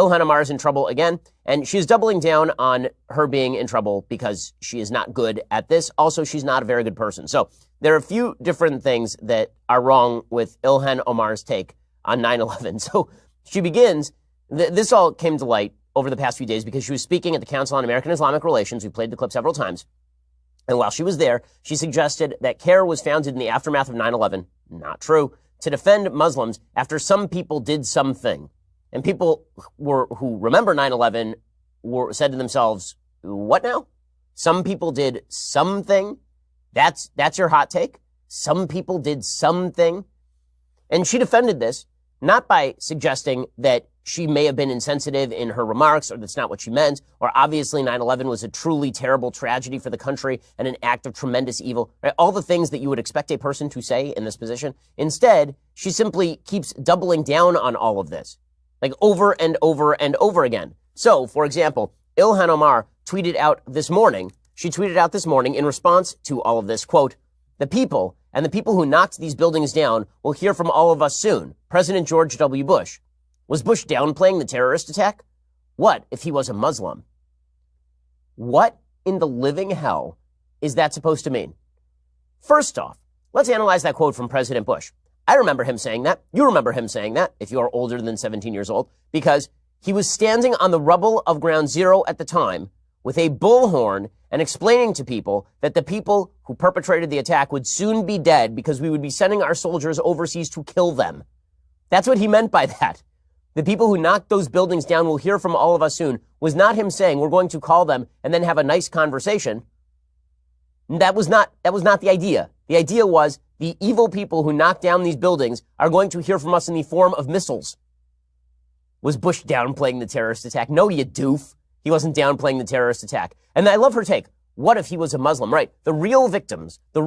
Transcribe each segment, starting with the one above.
Ilhan Omar is in trouble again, and she's doubling down on her being in trouble because she is not good at this. Also, she's not a very good person. So there are a few different things that are wrong with Ilhan Omar's take on 9/11. So she begins, this all came to light over the past few days because she was speaking at the Council on American Islamic Relations. We played the clip several times. And while she was there, she suggested that CAIR was founded in the aftermath of 9/11. Not true. To defend Muslims after some people did something. And people who remember 9/11 said to themselves, what now? Some people did something? That's your hot take? Some people did something? And she defended this, not by suggesting that she may have been insensitive in her remarks, or that's not what she meant, or obviously 9/11 was a truly terrible tragedy for the country and an act of tremendous evil, right? All the things that you would expect a person to say in this position. Instead, she simply keeps doubling down on all of this, like over and over and over again. So, for example, Ilhan Omar tweeted out this morning in response to all of this, quote, "The people and the people who knocked these buildings down will hear from all of us soon. President George W. Bush. Was Bush downplaying the terrorist attack? What if he was a Muslim?" What in the living hell is that supposed to mean? First off, let's analyze that quote from President Bush. I remember him saying that. You remember him saying that, if you are older than 17 years old, because he was standing on the rubble of Ground Zero at the time with a bullhorn and explaining to people that the people who perpetrated the attack would soon be dead because we would be sending our soldiers overseas to kill them. That's what he meant by that. The people who knocked those buildings down will hear from all of us soon was not him saying we're going to call them and then have a nice conversation. That was not the idea. The idea was the evil people who knocked down these buildings are going to hear from us in the form of missiles. Was Bush downplaying the terrorist attack? No, you doof. He wasn't downplaying the terrorist attack. And I love her take. What if he was a Muslim? Right. The real victims of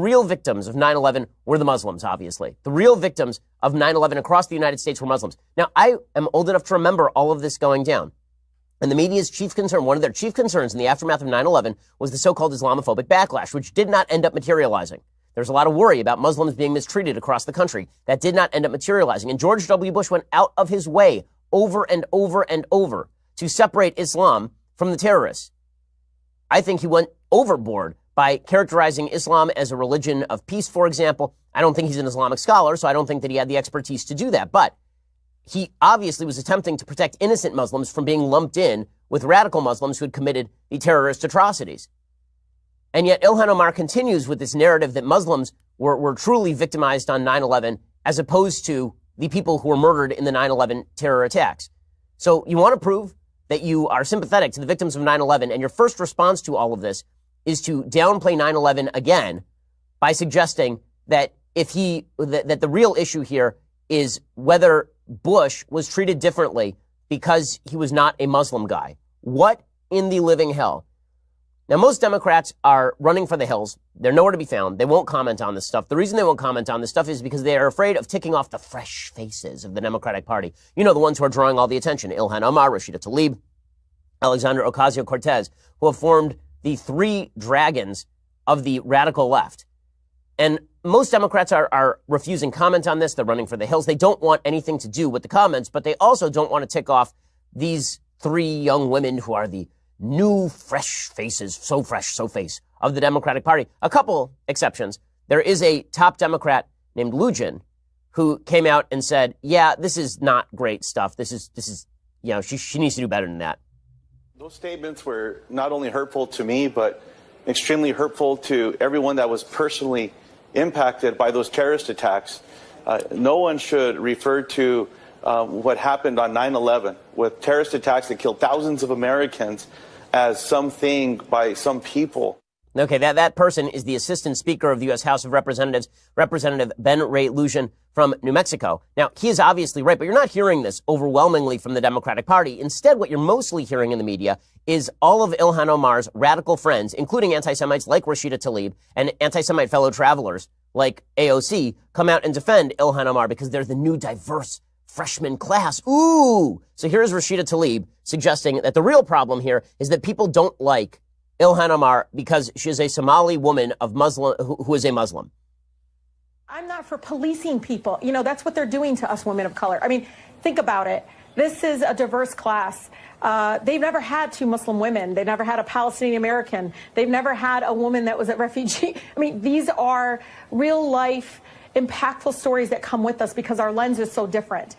9/11 were the Muslims, obviously. The real victims of 9/11 across the United States were Muslims. Now, I am old enough to remember all of this going down. And the media's chief concern, one of their chief concerns in the aftermath of 9/11 was the so-called Islamophobic backlash, which did not end up materializing. There's a lot of worry about Muslims being mistreated across the country. That did not end up materializing. And George W. Bush went out of his way over and over and over to separate Islam from the terrorists. I think he went overboard by characterizing Islam as a religion of peace, for example. I don't think he's an Islamic scholar, so I don't think that he had the expertise to do that. But he obviously was attempting to protect innocent Muslims from being lumped in with radical Muslims who had committed the terrorist atrocities. And yet Ilhan Omar continues with this narrative that Muslims were truly victimized on 9/11 as opposed to the people who were murdered in the 9/11 terror attacks. So you want to prove that you are sympathetic to the victims of 9/11, and your first response to all of this is to downplay 9/11 again by suggesting that that the real issue here is whether Bush was treated differently because he was not a Muslim guy. What in the living hell? Now, most Democrats are running for the hills. They're nowhere to be found. They won't comment on this stuff. The reason they won't comment on this stuff is because they are afraid of ticking off the fresh faces of the Democratic Party. You know, the ones who are drawing all the attention. Ilhan Omar, Rashida Tlaib, Alexandria Ocasio-Cortez, who have formed the three dragons of the radical left. And most Democrats are refusing comment on this. They're running for the hills. They don't want anything to do with the comments, but they also don't want to tick off these three young women who are the new fresh faces, so fresh, so face of the Democratic Party. A couple exceptions. There is a top Democrat named Lugin who came out and said, yeah, this is not great stuff. This is, you know, she needs to do better than that. Those statements were not only hurtful to me, but extremely hurtful to everyone that was personally impacted by those terrorist attacks. No one should refer to what happened on 9/11 with terrorist attacks that killed thousands of Americans as something by some people. Okay, that person is the Assistant Speaker of the U.S. House of Representatives, Representative Ben Ray Lugin from New Mexico. Now, he is obviously right, but you're not hearing this overwhelmingly from the Democratic Party. Instead, what you're mostly hearing in the media is all of Ilhan Omar's radical friends, including anti-Semites like Rashida Tlaib and anti-Semite fellow travelers like AOC, come out and defend Ilhan Omar because they're the new diverse freshman class. Ooh! So here's Rashida Tlaib suggesting that the real problem here is that people don't like Ilhan Omar because she is a Somali woman of Muslim who is a Muslim. I'm not for policing people. You know, that's what they're doing to us women of color. I mean, think about it. This is a diverse class. They've never had two Muslim women. They've never had a Palestinian American. They've never had a woman that was a refugee. I mean, these are real life, impactful stories that come with us because our lens is so different.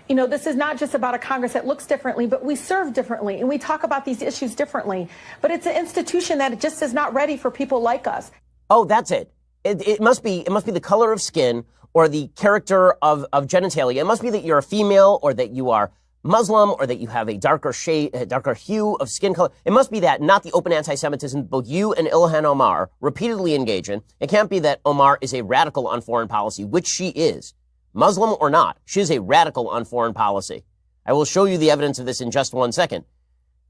You know, this is not just about a Congress that looks differently, but we serve differently and we talk about these issues differently. But it's an institution that just is not ready for people like us. Oh, that's it. It must be the color of skin or the character of genitalia. It must be that you're a female or that you are Muslim or that you have a darker shade, a darker hue of skin color. It must be that, not the open anti-Semitism both you and Ilhan Omar repeatedly engage in. It can't be that Omar is a radical on foreign policy, which she is. Muslim or not, she is a radical on foreign policy. I will show you the evidence of this in just 1 second.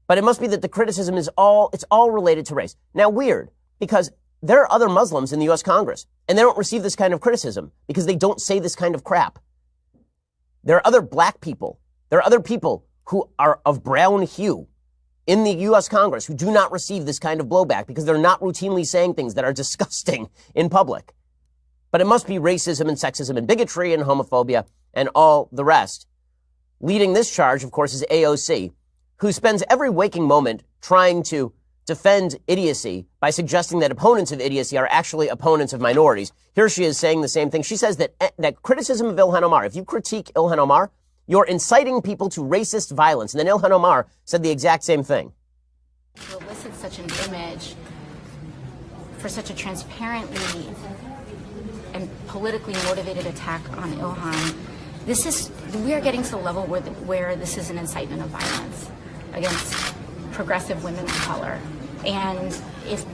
But it must be that the criticism is all related to race. Now, weird, because there are other Muslims in the U.S. Congress, and they don't receive this kind of criticism because they don't say this kind of crap. There are other black people. There are other people who are of brown hue in the U.S. Congress who do not receive this kind of blowback because they're not routinely saying things that are disgusting in public. But it must be racism and sexism and bigotry and homophobia and all the rest. Leading this charge, of course, is AOC, who spends every waking moment trying to defend idiocy by suggesting that opponents of idiocy are actually opponents of minorities. Here she is saying the same thing. She says that criticism of Ilhan Omar, if you critique Ilhan Omar, you're inciting people to racist violence. And then Ilhan Omar said the exact same thing. To elicit such an image for such a transparently and politically motivated attack on Ilhan, we are getting to the level where this is an incitement of violence against progressive women of color. And if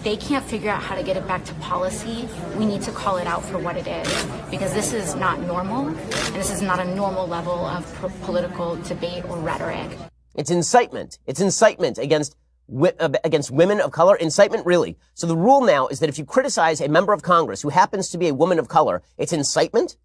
they can't figure out how to get it back to policy, we need to call it out for what it is, because this is not normal, and this is not a normal level of political debate or rhetoric. It's incitement. It's incitement against women of color. Incitement, really. So the rule now is that if you criticize a member of Congress who happens to be a woman of color, it's incitement.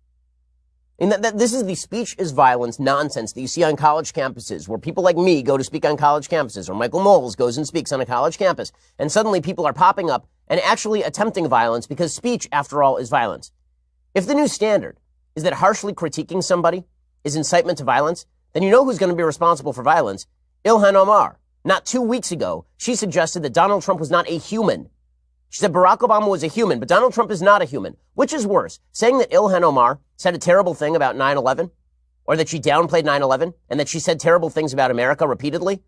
And this is the speech is violence nonsense that you see on college campuses, where people like me go to speak on college campuses, or Michael Knowles goes and speaks on a college campus, and suddenly people are popping up and actually attempting violence because speech, after all, is violence. If the new standard is that harshly critiquing somebody is incitement to violence, then you know who's going to be responsible for violence? Ilhan Omar. Not 2 weeks ago, she suggested that Donald Trump was not a human. She said Barack Obama was a human, but Donald Trump is not a human. Which is worse, saying that Ilhan Omar said a terrible thing about 9/11, or that she downplayed 9/11, and that she said terrible things about America repeatedly?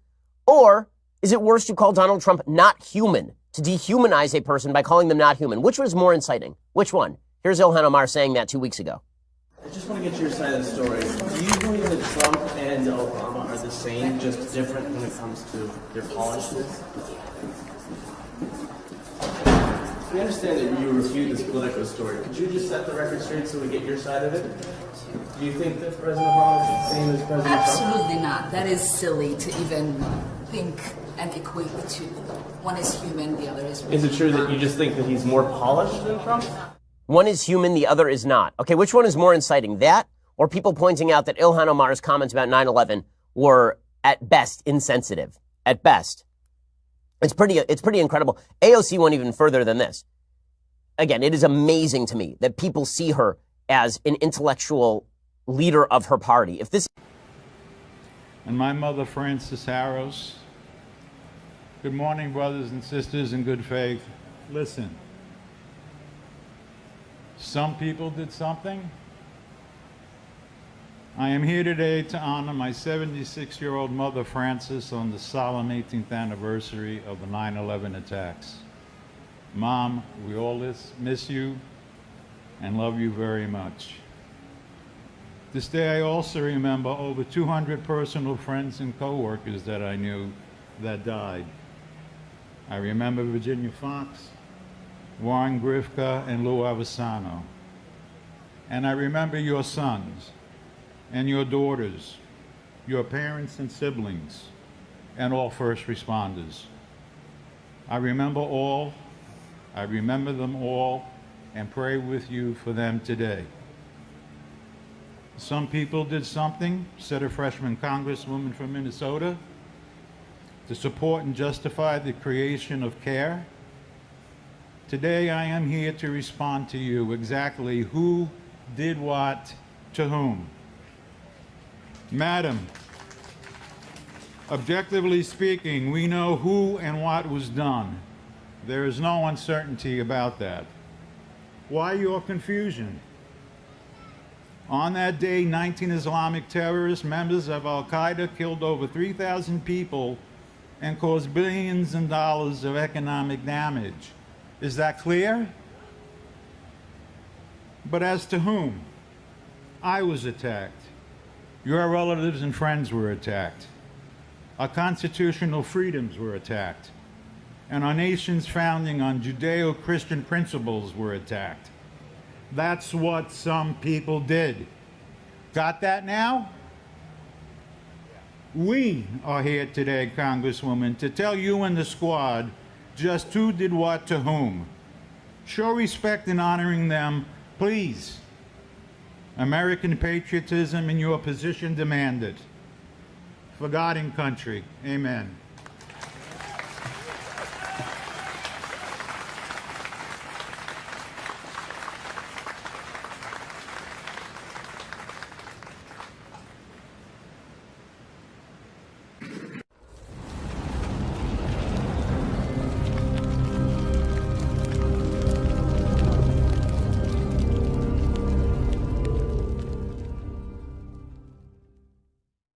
Or is it worse to call Donald Trump not human, to dehumanize a person by calling them not human? Which was more inciting? Which one? Here's Ilhan Omar saying that 2 weeks ago. I just want to get your side of the story. Do you believe that Trump and Obama are the same, just different when it comes to their polishedness? We understand that you refute this Politico story. Could you just set the record straight so we get your side of it? Do you think that President Obama is the same as President Trump? Absolutely not. That is silly to even think and equate the two. One is human, the other is... Is it true that you just think that he's more polished than Trump? One is human, the other is not. Okay, which one is more inciting? That, or people pointing out that Ilhan Omar's comments about 9/11 were, at best, insensitive? At best. It's pretty incredible. AOC went even further than this. Again, it is amazing to me that people see her as an intellectual leader of her party. If this... And my mother, Frances Harrows. Good morning, brothers and sisters in good faith. Listen. Some people did something. I am here today to honor my 76-year-old mother, Frances, on the solemn 18th anniversary of the 9/11 attacks. Mom, we all miss you and love you very much. This day I also remember over 200 personal friends and co-workers that I knew that died. I remember Virginia Fox, Warren Grifka, and Lou Avasano. And I remember your sons and your daughters, your parents and siblings, and all first responders. I remember all, I remember them all, and pray with you for them today. Some people did something, said a freshman congresswoman from Minnesota, to support and justify the creation of CARE. Today I am here to respond to you exactly who did what to whom. Madam, Objectively speaking, we know who and what was done. There is no uncertainty about that. Why your confusion? On that day, 19 Islamic terrorists, members of Al-Qaeda, killed over 3,000 people and caused billions of dollars of economic damage. Is that clear? But as to whom? I was attacked. Your relatives and friends were attacked. Our constitutional freedoms were attacked. And our nation's founding on Judeo-Christian principles were attacked. That's what some people did. Got that now? We are here today, Congresswoman, to tell you and the squad just who did what to whom. Show respect in honoring them, please. American patriotism in your position demand it. For God and country, amen.